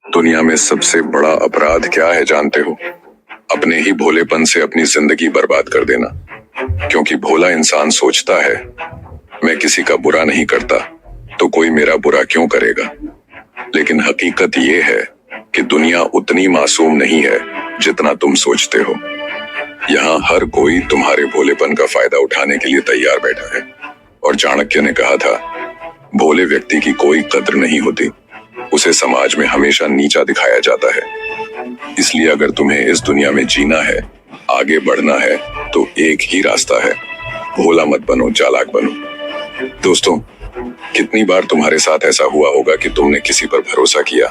दुनिया में सबसे बड़ा अपराध क्या है जानते हो? अपने ही भोलेपन से अपनी जिंदगी बर्बाद कर देना। क्योंकि भोला इंसान सोचता है, मैं किसी का बुरा नहीं करता तो कोई मेरा बुरा क्यों करेगा। लेकिन हकीकत ये है कि दुनिया उतनी मासूम नहीं है जितना तुम सोचते हो। यहाँ हर कोई तुम्हारे भोलेपन का फायदा उठाने के लिए तैयार बैठा है। और चाणक्य ने कहा था, भोले व्यक्ति की कोई कद्र नहीं होती, उसे समाज में हमेशा नीचा दिखाया जाता है। इसलिए अगर तुम्हें इस दुनिया में जीना है, आगे बढ़ना है, तो एक ही रास्ता है, भोला मत बनो, चालाक बनो। दोस्तों, कितनी बार तुम्हारे साथ ऐसा हुआ होगा कि तुमने किसी पर भरोसा किया,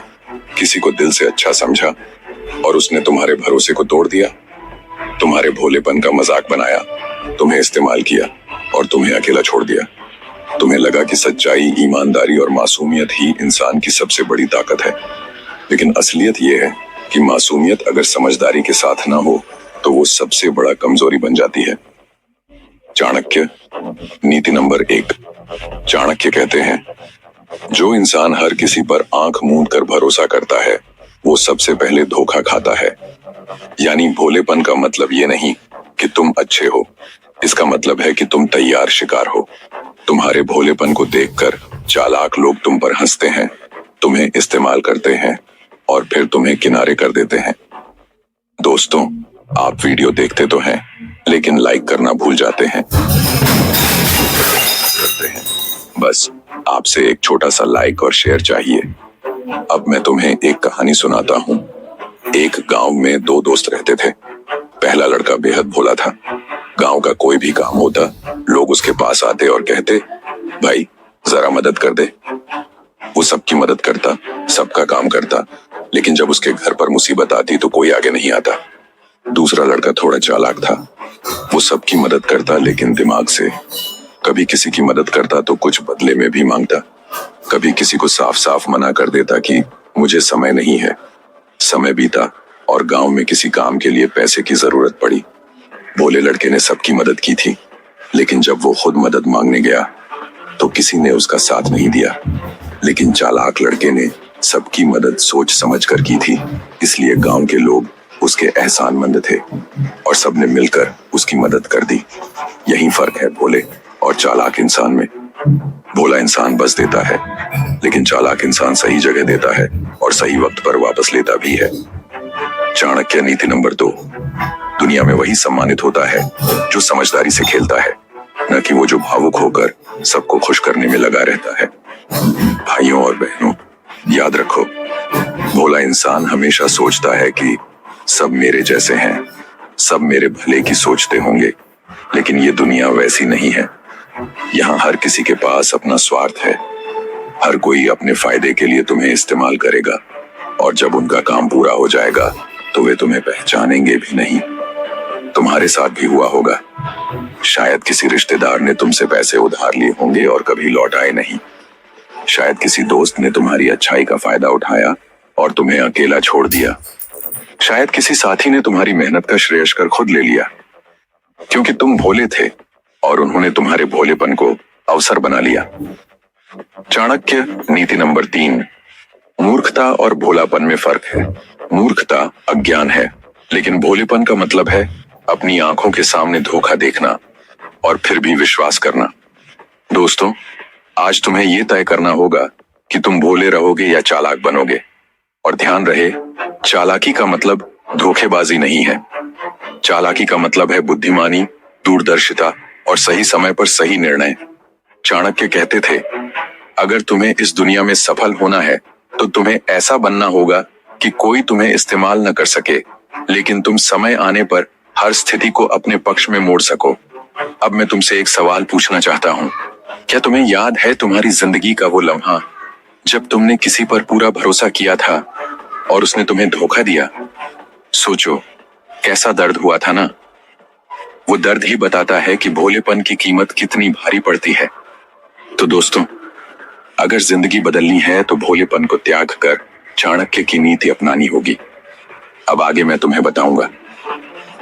किसी को दिल से अच्छा समझा और उसने तुम्हारे भरोसे को तोड़ दिया। तुम्हारे भोलेपन का मजाक बनाया, तुम्हें इस्तेमाल किया और तुम्हें अकेला छोड़ दिया। तुम्हें लगा कि सच्चाई, ईमानदारी और मासूमियत ही इंसान की सबसे बड़ी ताकत है। लेकिन असलियत यह है कि मासूमियत अगर समझदारी के साथ ना हो तो वो सबसे बड़ा कमजोरी बन जाती है। चाणक्य, नीति नंबर 1। चाणक्य कहते हैं, जो इंसान हर किसी पर आंख मूंद कर भरोसा करता है वो सबसे पहले धोखा खाता है। यानी भोलेपन का मतलब ये नहीं कि तुम अच्छे हो, इसका मतलब है कि तुम तैयार शिकार हो। तुम्हारे भोलेपन को देखकर चालाक लोग तुम पर हंसते हैं, तुम्हें इस्तेमाल करते हैं और फिर तुम्हें किनारे कर देते हैं। दोस्तों, आप वीडियो देखते तो हैं, लेकिन लाइक करना भूल जाते हैं। बस आपसे एक छोटा सा लाइक और शेयर चाहिए। अब मैं तुम्हें एक कहानी सुनाता हूँ। एक गांव में दो दोस्त रहते थे। पहला लड़का बेहद भोला था। गांव का कोई भी काम होता, लोग उसके पास आते और कहते, भाई जरा मदद कर दे। वो सबकी मदद करता, सबका काम करता, लेकिन जब उसके घर पर मुसीबत आती तो कोई आगे नहीं आता। दूसरा लड़का थोड़ा चालाक था। वो सबकी मदद करता, लेकिन दिमाग से। कभी किसी की मदद करता तो कुछ बदले में भी मांगता, कभी किसी को साफ साफ मना कर देता कि मुझे समय नहीं है। समय बीता और गांव में किसी काम के लिए पैसे की जरूरत पड़ी। भोले लड़के ने सबकी मदद की थी, लेकिन जब वो खुद मदद मांगने गया तो किसी ने उसका साथ नहीं दिया। लेकिन चालाक लड़के ने सबकी मदद सोच समझ कर की थी, इसलिए गांव के लोग उसके एहसानमंद थे और सबने मिलकर उसकी मदद कर दी। यही फर्क है भोले और चालाक इंसान में। भोला इंसान बस देता है, लेकिन चालाक इंसान सही जगह देता है और सही वक्त पर वापस लेता भी है। चाणक्य, नीति नंबर 2। दुनिया में वही सम्मानित होता है जो समझदारी से खेलता है, न कि वो जो भावुक होकर सबको खुश करने में लगा रहता है। भाइयों और बहनों, याद रखो, भोला इंसान हमेशा सोचता है कि सब मेरे जैसे हैं, सब मेरे भले की सोचते होंगे। लेकिन ये दुनिया वैसी नहीं है। यहाँ हर किसी के पास अपना स्वार्थ है। हर कोई अपने फायदे के लिए तुम्हें इस्तेमाल करेगा और जब उनका काम पूरा हो जाएगा तो वे तुम्हें पहचानेंगे भी नहीं। तुम्हारे साथ भी हुआ होगा। शायद किसी रिश्तेदार ने तुमसे पैसे उधार लिए होंगे और कभी लौटाए नहीं। शायद किसी दोस्त ने तुम्हारी अच्छाई का फायदा उठाया और तुम्हें अकेला छोड़ दिया। शायद किसी साथी ने तुम्हारी मेहनत का श्रेयस्कर खुद ले लिया, क्योंकि तुम भोले थे और उन्होंने तुम्हारे भोलेपन को अवसर बना लिया। चाणक्य, नीति नंबर 3। मूर्खता और भोलापन में फर्क है। मूर्खता अज्ञान है, लेकिन भोलेपन का मतलब है अपनी आंखों के सामने धोखा देखना और फिर भी विश्वास करना। दोस्तों, आज तुम्हें यह तय करना होगा कि तुम भोले रहोगे या चालाक बनोगे। और ध्यान रहे, चालाकी का मतलब धोखेबाजी नहीं है। चालाकी का मतलब है बुद्धिमानी, दूरदर्शिता और सही समय पर सही निर्णय। चाणक्य कहते थे, अगर तुम्हें इस दुनिया में सफल होना है तो तुम्हें ऐसा बनना होगा कि कोई तुम्हें इस्तेमाल न कर सके, लेकिन तुम समय आने पर हर स्थिति को अपने पक्ष में मोड़ सको। अब मैं तुमसे एक सवाल पूछना चाहता हूँ। क्या तुम्हें याद है तुम्हारी जिंदगी का वो लम्हा जब तुमने किसी पर पूरा भरोसा किया था और उसने तुम्हें धोखा दिया? सोचो, कैसा दर्द हुआ था ना। वो दर्द ही बताता है कि भोलेपन की कीमत कितनी भारी पड़ती है। तो दोस्तों, अगर जिंदगी बदलनी है तो भोलेपन को त्याग कर चाणक्य की नीति अपनानी होगी। अब आगे मैं तुम्हें बताऊंगा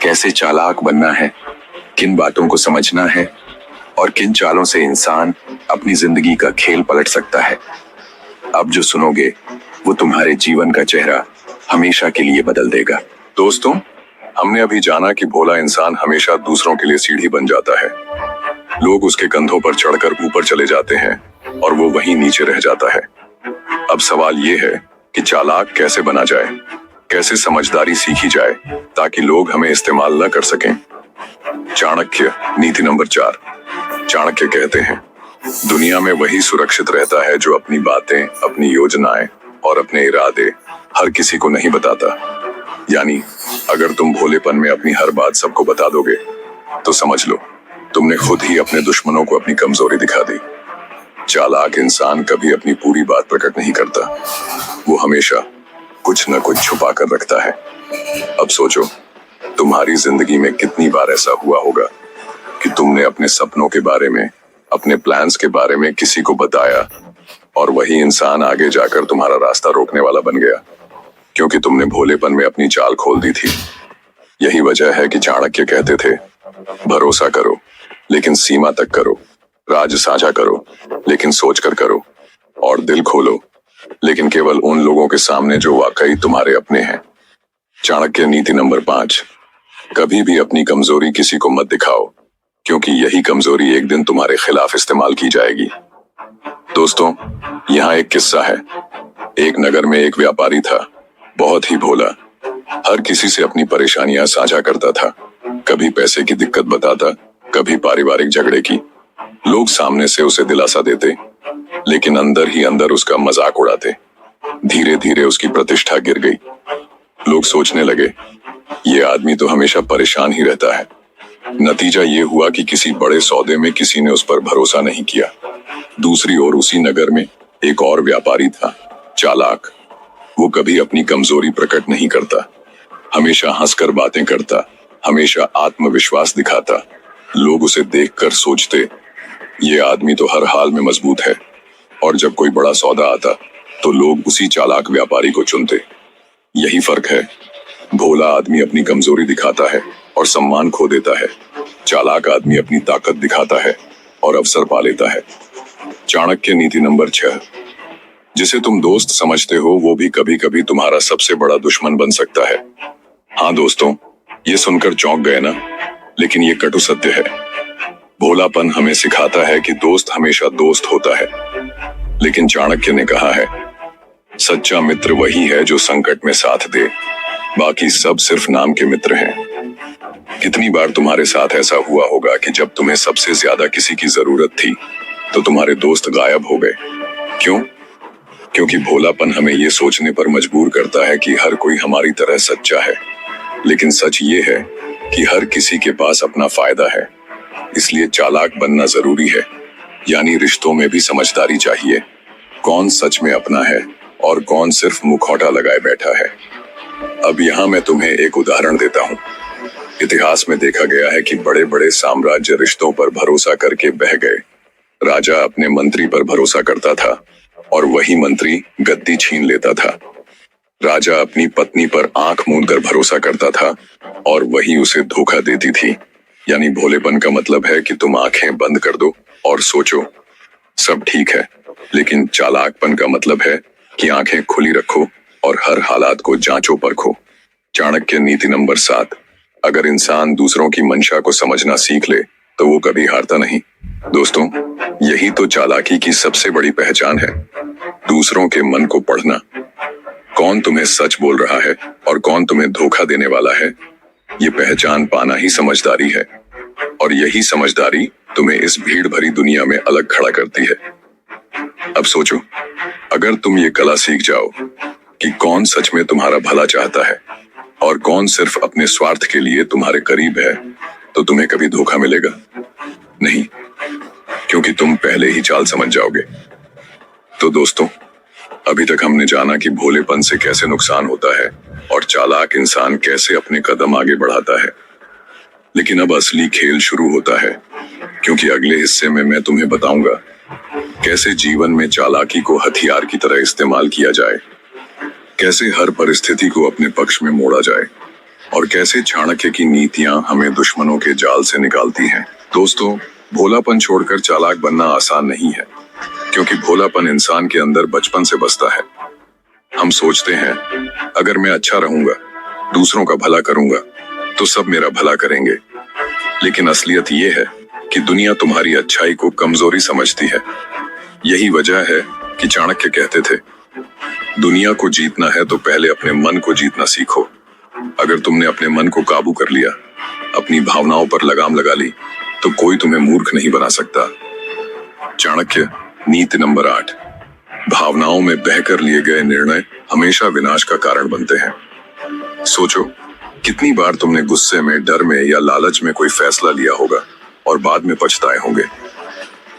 कैसे चालाक बनना है, किन बातों को समझना है और किन चालों से इंसान अपनी जिंदगी का खेल पलट सकता है। अब जो सुनोगे वो तुम्हारे जीवन का चेहरा हमेशा के लिए बदल देगा। दोस्तों, हमने अभी जाना कि भोला इंसान हमेशा दूसरों के लिए सीढ़ी बन जाता है। लोग उसके कंधों पर चढ़कर ऊपर चले जाते हैं और वो वहीं नीचे रह जाता है। अब सवाल ये है कि चालाक कैसे बना जाए, कैसे समझदारी सीखी जाए ताकि लोग हमें इस्तेमाल न कर सकें। चाणक्य नीति नंबर 4। चाणक्य कहते हैं, दुनिया में वही सुरक्षित रहता है जो अपनी बातें, अपनी योजनाएं और अपने इरादे हर किसी को नहीं बताता। यानी अगर तुम भोलेपन में अपनी हर बात सबको बता दोगे तो समझ लो तुमने खुद ही अपने दुश्मनों को अपनी कमजोरी दिखा दी। चालाक इंसान कभी अपनी पूरी बात प्रकट नहीं करता, वो हमेशा कुछ न कुछ छुपा कर रखता है। अब सोचो, तुम्हारी जिंदगी में कितनी बार ऐसा हुआ होगा कि तुमने अपने सपनों के बारे में, अपने प्लान्स के बारे में किसी को बताया और वही इंसान आगे जाकर तुम्हारा रास्ता रोकने वाला बन गया, क्योंकि तुमने भोलेपन में अपनी चाल खोल दी थी। यही वजह है कि चाणक्य कहते थे, भरोसा करो लेकिन सीमा तक करो, राज साझा करो लेकिन सोच कर करो, और दिल खोलो लेकिन केवल उन लोगों के सामने जो वाकई तुम्हारे अपने हैं। चाणक्य नीति नंबर 5। कभी भी अपनी कमजोरी किसी को मत दिखाओ, क्योंकि यही कमजोरी एक दिन तुम्हारे खिलाफ इस्तेमाल की जाएगी। दोस्तों, यहाँ एक किस्सा है। एक नगर में एक व्यापारी था, बहुत ही भोला। हर किसी से अपनी परेशानियां साझा करता था, कभी पैसे की दिक्कत बताता, कभी पारिवारिक झगड़े की। लोग सामने से उसे दिलासा देते, लेकिन अंदर ही अंदर उसका मजाक उड़ाते। धीरे धीरे उसकी प्रतिष्ठा गिर गई। लोग सोचने लगे, ये आदमी तो हमेशा परेशान ही रहता है। नतीजा ये हुआ कि किसी बड़े सौदे में किसी ने उस पर भरोसा नहीं किया। दूसरी ओर उसी नगर में एक और व्यापारी था, चालाक। वो कभी अपनी कमजोरी प्रकट नहीं करता, हमेशा हंसकर बातें करता, हमेशा आत्मविश्वास दिखाता। लोग उसे देखकर सोचते, ये आदमी तो हर हाल में मजबूत है। और जब कोई बड़ा सौदा आता तो लोग उसी चालाक व्यापारी को चुनते। यही फर्क है, भोला आदमी अपनी कमजोरी दिखाता है और सम्मान खो देता है। चालाक आदमी अपनी ताकत दिखाता है और अवसर पा लेता है। चाणक्य नीति नंबर 6। जिसे तुम दोस्त समझते हो वो भी कभी कभी तुम्हारा सबसे बड़ा दुश्मन बन सकता है। हाँ दोस्तों, ये सुनकर चौंक गए ना? लेकिन ये कटु सत्य है। भोलापन हमें सिखाता है कि दोस्त हमेशा दोस्त होता है, लेकिन चाणक्य ने कहा है, सच्चा मित्र वही है जो संकट में साथ दे, बाकी सब सिर्फ नाम के मित्र हैं। कितनी बार तुम्हारे साथ ऐसा हुआ होगा कि जब तुम्हें सबसे ज्यादा किसी की जरूरत थी तो तुम्हारे दोस्त गायब हो गए। क्यों? क्योंकि भोलापन हमें ये सोचने पर मजबूर करता है कि हर कोई हमारी तरह सच्चा है, लेकिन सच ये है कि हर किसी के पास अपना फायदा है। इसलिए चालाक बनना जरूरी है, यानी रिश्तों में भी समझदारी चाहिए। कौन सच में अपना है और कौन सिर्फ मुखौटा लगाए बैठा है। अब यहाँ मैं तुम्हें एक उदाहरण देता हूँ। इतिहास में देखा गया है कि बड़े बड़े साम्राज्य रिश्तों पर भरोसा करके बह गए। राजा अपने मंत्री पर भरोसा करता था और वही मंत्री गद्दी छीन लेता था। राजा अपनी पत्नी पर आंख मूंद कर भरोसा करता था और वही उसे धोखा देती थी। यानी भोलेपन का मतलब है कि तुम आंखें बंद कर दो और सोचो सब ठीक है, लेकिन चालाकपन का मतलब है कि आंखें खुली रखो और हर हालात को जांचो परखो। चाणक्य नीति नंबर 7। अगर इंसान दूसरों की मंशा को समझना सीख ले तो वो कभी हारता नहीं। दोस्तों, यही तो चालाकी की सबसे बड़ी पहचान है, दूसरों के मन को पढ़ना। कौन तुम्हें सच बोल रहा है और कौन तुम्हें धोखा देने वाला है, ये पहचान पाना ही समझदारी है। और यही समझदारी तुम्हें इस भीड़ भरी दुनिया में अलग खड़ा करती है। अब सोचो, अगर तुम ये कला सीख जाओ कि कौन सच में तुम्हारा भला चाहता है और कौन सिर्फ अपने स्वार्थ के लिए तुम्हारे करीब है, तो तुम्हें कभी धोखा मिलेगा नहीं, क्योंकि तुम पहले ही चाल समझ जाओगे। तो दोस्तों, अभी तक हमने जाना कि भोलेपन से कैसे नुकसान होता है और चालाक इंसान कैसे अपने कदम आगे बढ़ाता है। लेकिन अब असली खेल शुरू होता है, क्योंकि अगले हिस्से में मैं तुम्हें बताऊंगा कैसे जीवन में चालाकी को हथियार की तरह इस्तेमाल किया जाए, कैसे हर परिस्थिति को अपने पक्ष में मोड़ा जाए और कैसे चाणक्य की नीतियां हमें दुश्मनों के जाल से निकालती हैं। दोस्तों, भोलापन छोड़कर चालाक बनना आसान नहीं है, क्योंकि भोलापन इंसान के अंदर बचपन से बसता है। हम सोचते हैं अगर मैं अच्छा रहूंगा, दूसरों का भला करूंगा, तो सब मेरा भला करेंगे। लेकिन असलियत ये है कि दुनिया तुम्हारी अच्छाई को कमजोरी समझती है। यही वजह है कि चाणक्य कहते थे, दुनिया को जीतना है तो पहले अपने मन को जीतना सीखो। अगर तुमने अपने मन को काबू कर लिया, अपनी भावनाओं पर लगाम लगा ली, तो कोई तुम्हें मूर्ख नहीं बना सकता। चाणक्य नीति नंबर 8, भावनाओं में बहकर लिए गए निर्णय हमेशा विनाश का कारण बनते हैं। सोचो, कितनी बार तुमने गुस्से में, डर में या लालच में कोई फैसला लिया होगा और बाद में पछताए होंगे।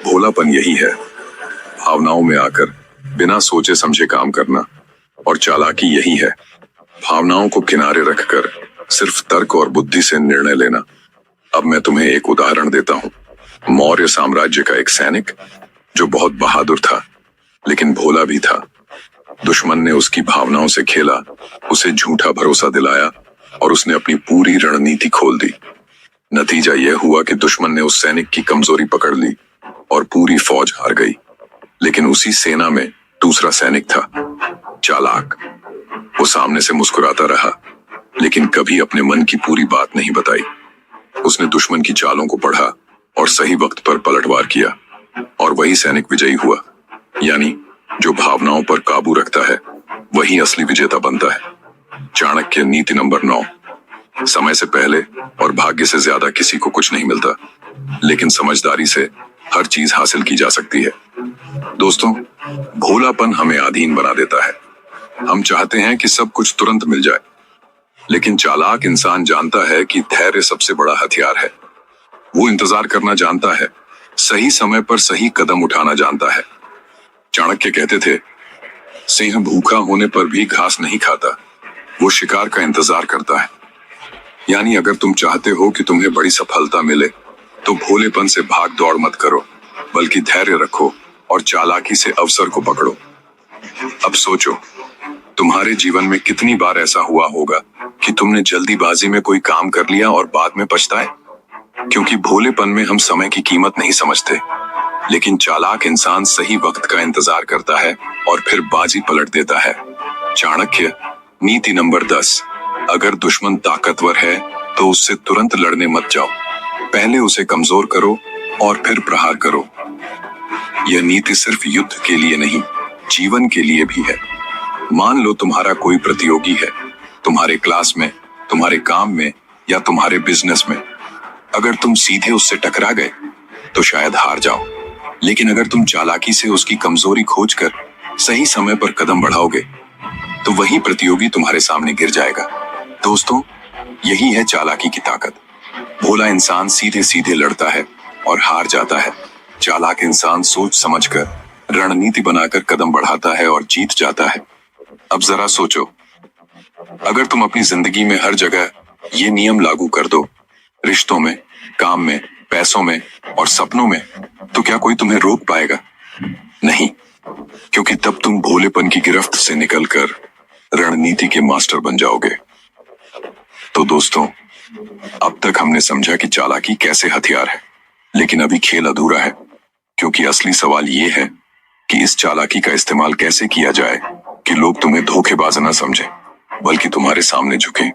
भोलापन यही है, भावनाओं में आकर बिना सोचे समझे काम करना। और चालाकी यही है, भावनाओं को किनारे रखकर सिर्फ तर्क और बुद्धि से निर्णय लेना। अब मैं तुम्हें एक उदाहरण देता हूँ। मौर्य साम्राज्य का एक सैनिक जो बहुत बहादुर था, लेकिन भोला भी था। दुश्मन ने उसकी भावनाओं से खेला, उसे झूठा भरोसा दिलाया और उसने अपनी पूरी रणनीति खोल दी। नतीजा यह हुआ कि दुश्मन ने उस सैनिक की कमजोरी पकड़ ली और पूरी फौज हार गई। लेकिन उसी सेना में दूसरा सैनिक था, चालाक। वो सामने से मुस्कुराता रहा, लेकिन कभी अपने मन की पूरी बात नहीं बताई। उसने दुश्मन की चालों को पढ़ा और सही वक्त पर पलटवार किया, और वही सैनिक विजयी हुआ। यानी जो भावनाओं पर काबू रखता है वही असली विजेता बनता है। चाणक्य नीति नंबर 9, समय से पहले और भाग्य से ज्यादा किसी को कुछ नहीं मिलता, लेकिन समझदारी से हर चीज हासिल की जा सकती है। दोस्तों, भोलापन हमें अधीन बना देता है। हम चाहते हैं कि सब कुछ तुरंत मिल जाए, लेकिन चालाक इंसान जानता है कि धैर्य सबसे बड़ा हथियार है। वो इंतजार करना जानता है, सही समय पर सही कदम उठाना जानता है। चाणक्य कहते थे, सिंह भूखा होने पर भी घास नहीं खाता, वो शिकार का इंतजार करता है। यानी अगर तुम चाहते हो कि तुम्हें बड़ी सफलता मिले, तो भोलेपन से भाग दौड़ मत करो, बल्कि धैर्य रखो और चालाकी से अवसर को पकड़ो। अब सोचो, तुम्हारे जीवन में कितनी बार ऐसा हुआ होगा कि तुमने जल्दीबाजी में कोई काम कर लिया और बाद में पछताए? क्योंकि भोलेपन में हम समय की कीमत नहीं समझते, लेकिन चालाक इंसान सही वक्त का इंतजार करता है और फिर बाजी पलट देता है। चाणक्य नीति नंबर 10, अगर दुश्मन ताकतवर है तो उससे तुरंत लड़ने मत जाओ, पहले उसे कमजोर करो और फिर प्रहार करो। यह नीति सिर्फ युद्ध के लिए नहीं, जीवन के लिए भी है। मान लो तुम्हारा कोई प्रतियोगी है, तुम्हारे क्लास में, तुम्हारे काम में या तुम्हारे बिजनेस में। अगर तुम सीधे उससे टकरा गए तो शायद हार जाओ, लेकिन अगर तुम चालाकी से उसकी कमजोरी खोजकर सही समय पर कदम बढ़ाओगे, तो वही प्रतियोगी तुम्हारे सामने गिर जाएगा। दोस्तों, यही है चालाकी की ताकत। भोला इंसान सीधे सीधे लड़ता है और हार जाता है। चालाक इंसान सोच समझकर, रणनीति बनाकर कदम बढ़ाता है और जीत जाता है। अब जरा सोचो, अगर तुम अपनी जिंदगी में हर जगह ये नियम लागू कर दो, रिश्तों में, काम में, पैसों में और सपनों में, तो क्या कोई तुम्हें रोक पाएगा? नहीं, क्योंकि तब तुम भोलेपन की गिरफ्त से निकलकर रणनीति के मास्टर बन जाओगे। तो दोस्तों, अब तक हमने समझा कि चालाकी कैसे हथियार है, लेकिन अभी खेल अधूरा है, क्योंकि असली सवाल ये है कि इस चालाकी का इस्तेमाल कैसे किया जाए कि लोग तुम्हें धोखेबाज न समझे, बल्कि तुम्हारे सामने झुके।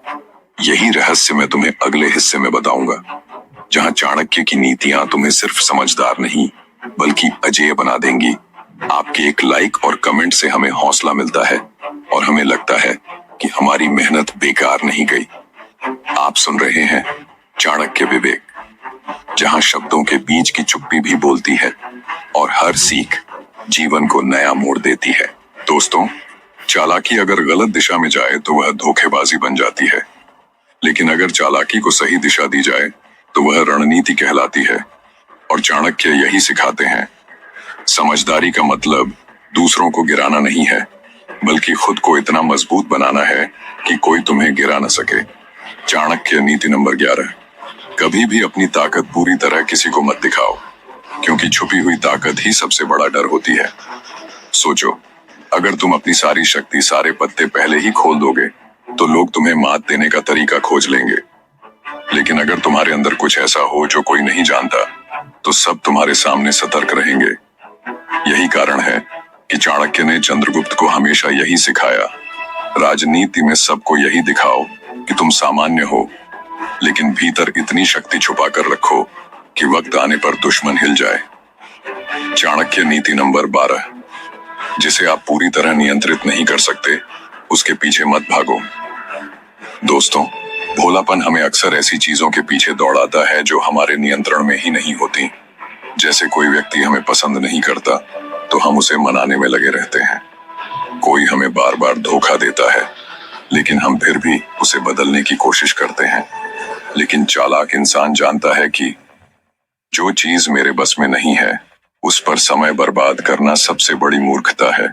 यही रहस्य मैं तुम्हें अगले हिस्से में बताऊंगा, जहां चाणक्य की नीतियां तुम्हें सिर्फ समझदार नहीं बल्कि अजेय बना देंगी। आपके एक लाइक और कमेंट से हमें हौसला मिलता है और हमें लगता है कि हमारी मेहनत बेकार नहीं गई। आप सुन रहे हैं चाणक्य विवेक, जहां शब्दों के बीच की चुप्पी भी बोलती है और हर सीख जीवन को नया मोड़ देती है। दोस्तों, चालाकी अगर गलत दिशा में जाए तो वह धोखेबाजी बन जाती है, लेकिन अगर चालाकी को सही दिशा दी जाए तो वह रणनीति कहलाती है। और चाणक्य यही सिखाते हैं, समझदारी का मतलब दूसरों को गिराना नहीं है, बल्कि खुद को इतना मजबूत बनाना है कि कोई तुम्हें गिरा न सके। चाणक्य नीति नंबर 11, कभी भी अपनी ताकत पूरी तरह किसी को मत दिखाओ, क्योंकि छुपी हुई ताकत ही सबसे बड़ा डर होती है। सोचो, अगर तुम अपनी सारी शक्ति, सारे पत्ते पहले ही खोल दोगे, तो लोग तुम्हें मात देने का तरीका खोज लेंगे। लेकिन अगर तुम्हारे अंदर कुछ ऐसा हो जो कोई नहीं जानता, तो सब तुम्हारे सामने सतर्क रहेंगे। यही कारण है कि चाणक्य ने चंद्रगुप्त को हमेशा यही सिखाया, राजनीति में सबको यही दिखाओ कि तुम सामान्य हो, लेकिन भीतर इतनी शक्ति छुपा कर रखो कि वक्त आने पर दुश्मन हिल जाए। चाणक्य नीति नंबर 12, जिसे आप पूरी तरह नियंत्रित नहीं कर सकते, उसके पीछे मत भागो। दोस्तों, भोलापन हमें अक्सर ऐसी चीजों के पीछे दौड़ाता है जो हमारे नियंत्रण में ही नहीं होती। जैसे कोई व्यक्ति हमें पसंद नहीं करता तो हम उसे मनाने में लगे रहते हैं। कोई हमें बार बार धोखा देता है, लेकिन हम फिर भी उसे बदलने की कोशिश करते हैं। लेकिन चालाक इंसान जानता है कि जो चीज मेरे बस में नहीं है, उस पर समय बर्बाद करना सबसे बड़ी मूर्खता है।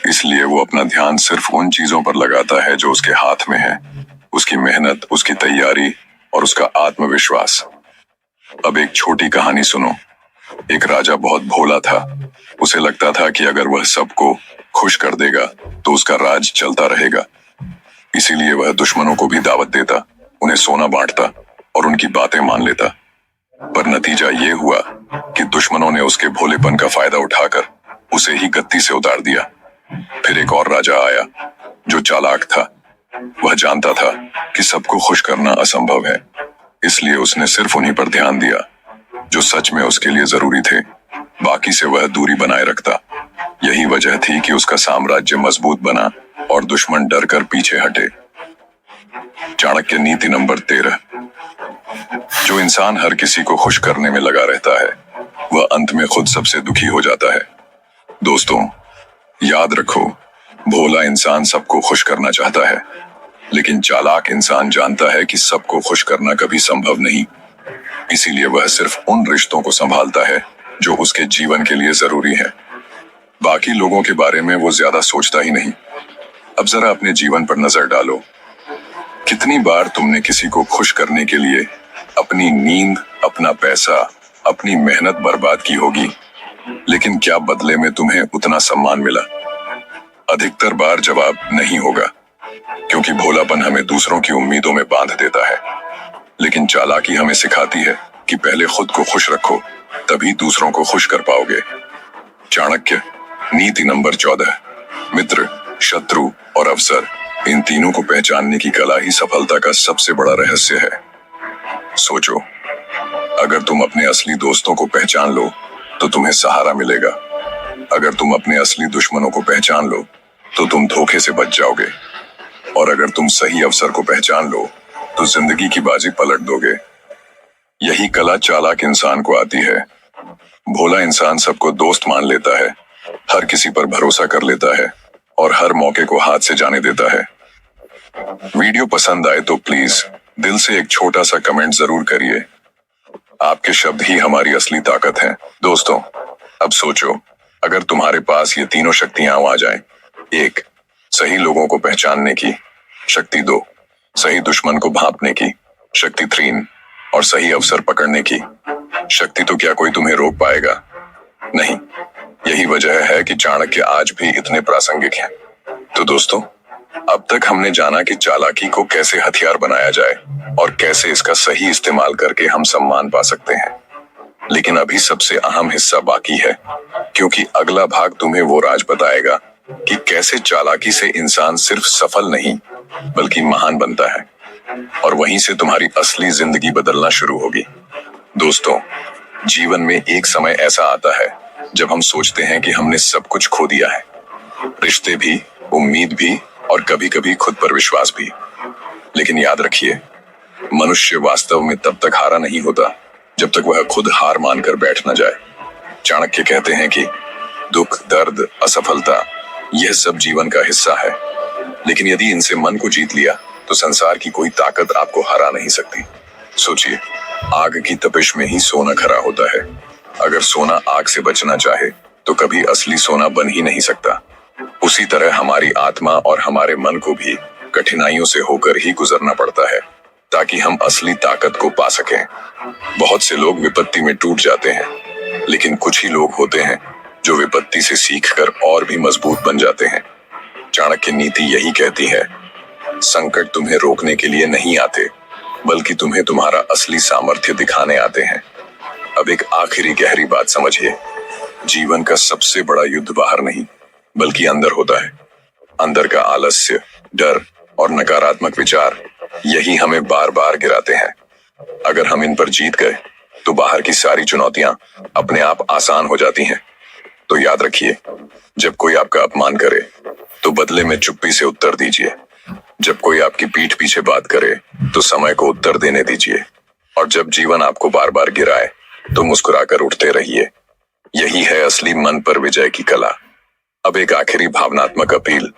इसलिए वो अपना ध्यान सिर्फ उन चीजों पर लगाता है जो उसके हाथ में है, उसकी मेहनत, उसकी तैयारी और उसका आत्मविश्वास। अब एक छोटी कहानी सुनो। एक राजा बहुत भोला था। उसे लगता था कि अगर वह सबको खुश कर देगा तो उसका राज चलता रहेगा। इसीलिए वह दुश्मनों को भी दावत देता, उन्हें सोना बांटता और उनकी बातें मान लेता। पर नतीजा ये हुआ कि दुश्मनों ने उसके भोलेपन का फायदा उठाकर उसे ही गद्दी से उतार दिया। फिर एक और राजा आया जो चालाक था। वह जानता था कि सबको खुश करना असंभव है, इसलिए उसने सिर्फ उन्हीं पर ध्यान दिया जो सच में उसके लिए जरूरी थे। बाकी से वह दूरी बनाए रखता। यही वजह थी कि उसका साम्राज्य मजबूत बना और दुश्मन डर कर पीछे हटे। चाणक्य नीति नंबर 13, जो इंसान हर किसी को खुश करने में लगा रहता है, वह अंत में खुद सबसे दुखी हो जाता है। दोस्तों, याद रखो, भोला इंसान सबको खुश करना चाहता है, लेकिन चालाक इंसान जानता है कि सबको खुश करना कभी संभव नहीं। इसीलिए वह सिर्फ उन रिश्तों को संभालता है जो उसके जीवन के लिए जरूरी है। बाकी लोगों के बारे में वो ज्यादा सोचता ही नहीं। अब जरा अपने जीवन पर नजर डालो। कितनी बार तुमने किसी को खुश करने के लिए अपनी नींद, अपना पैसा, अपनी मेहनत बर्बाद की होगी, लेकिन क्या बदले में तुम्हें उतना सम्मान मिला? अधिकतर बार जवाब नहीं होगा, क्योंकि भोलापन हमें दूसरों की उम्मीदों में बांध देता है। लेकिन चालाकी हमें सिखाती है कि पहले खुद को खुश रखो, तभी दूसरों को खुश कर पाओगे। चाणक्य नीति नंबर 14, मित्र, शत्रु और अवसर, इन तीनों को पहचानने की कला ही सफलता का सबसे बड़ा रहस्य है। सोचो, अगर तुम अपने असली दोस्तों को पहचान लो तो तुम्हें सहारा मिलेगा। अगर तुम अपने असली दुश्मनों को पहचान लो तो तुम धोखे से बच जाओगे। और अगर तुम सही अवसर को पहचान लो तो जिंदगी की बाजी पलट दोगे। यही कला चालाक इंसान को आती है। भोला इंसान सबको दोस्त मान लेता है, हर किसी पर भरोसा कर लेता है और हर मौके को हाथ से जाने देता है। वीडियो पसंद आए तो प्लीज दिल से एक छोटा सा कमेंट जरूर करिए। आपके शब्द ही हमारी असली ताकत है। दोस्तों, अब सोचो, अगर तुम्हारे पास ये तीनों शक्तियां आ जाएं, 1, सही लोगों को पहचानने की शक्ति, 2, सही दुश्मन को भांपने की शक्ति, 3, और सही अवसर पकड़ने की शक्ति, तो क्या कोई तुम्हें रोक पाएगा? नहीं। यही वजह है कि चाणक्य आज भी इतने प्रासंगिक हैं। तो दोस्तों, अब तक हमने जाना कि चालाकी को कैसे हथियार बनाया जाए और कैसे इसका सही इस्तेमाल करके हम सम्मान पा सकते हैं। लेकिन अभी सबसे अहम हिस्सा बाकी है, क्योंकि अगला भाग तुम्हें वो राज बताएगा कि कैसे चालाकी से इंसान सिर्फ सफल नहीं बल्कि महान बनता है, और वहीं से तुम्हारी असली जिंदगी बदलना शुरू होगी। दोस्तों, जीवन में एक समय ऐसा आता है जब हम सोचते हैं कि हमने सब कुछ खो दिया है, रिश्ते भी, उम्मीद भी और कभी कभी खुद पर विश्वास भी। लेकिन याद रखिए, मनुष्य वास्तव में तब तक हारा नहीं होता जब तक वह खुद हार मानकर बैठ न जाए। चाणक्य कहते हैं कि दुख, दर्द, असफलता, यह सब जीवन का हिस्सा है, लेकिन यदि इनसे मन को जीत लिया तो संसार की कोई ताकत आपको हरा नहीं सकती। सोचिए, आग की तपिश में ही सोना खरा होता है। अगर सोना आग से बचना चाहे तो कभी असली सोना बन ही नहीं सकता। उसी तरह हमारी आत्मा और हमारे मन को भी कठिनाइयों से होकर ही गुजरना पड़ता है ताकि हम असली ताकत को पा सकें। बहुत से लोग विपत्ति में टूट जाते हैं, लेकिन कुछ ही लोग होते हैं जो विपत्ति से सीखकर और भी मजबूत बन जाते हैं। चाणक्य नीति यही कहती है, संकट तुम्हें रोकने के लिए नहीं आते, बल्कि तुम्हें तुम्हारा असली सामर्थ्य दिखाने आते हैं। अब एक आखिरी गहरी बात समझिए, जीवन का सबसे बड़ा युद्ध बाहर नहीं, बल्कि अंदर होता है। अंदर का आलस्य, डर और नकारात्मक विचार, यही हमें बार बार गिराते हैं। अगर हम इन पर जीत गए तो बाहर की सारी चुनौतियां अपने आप आसान हो जाती हैं। तो याद रखिए, जब कोई आपका अपमान करे तो बदले में चुप्पी से उत्तर दीजिए। जब कोई आपकी पीठ पीछे बात करे तो समय को उत्तर देने दीजिए। और जब जीवन आपको बार बार गिराए तो मुस्कुराकर उठते रहिए। यही है असली मन पर विजय की कला। अब एक आखिरी भावनात्मक अपील।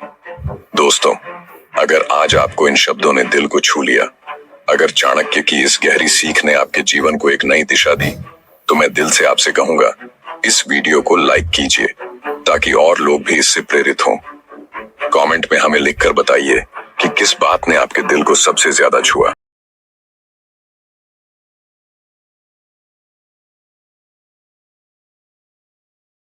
दोस्तों, अगर आज आपको इन शब्दों ने दिल को छू लिया, अगर चाणक्य की इस गहरी सीख ने आपके जीवन को एक नई दिशा दी, तो मैं दिल से आपसे कहूंगा, इस वीडियो को लाइक कीजिए ताकि और लोग भी इससे प्रेरित हों। कमेंट में हमें लिखकर बताइए कि किस बात ने आपके दिल को सबसे ज्यादा छुआ।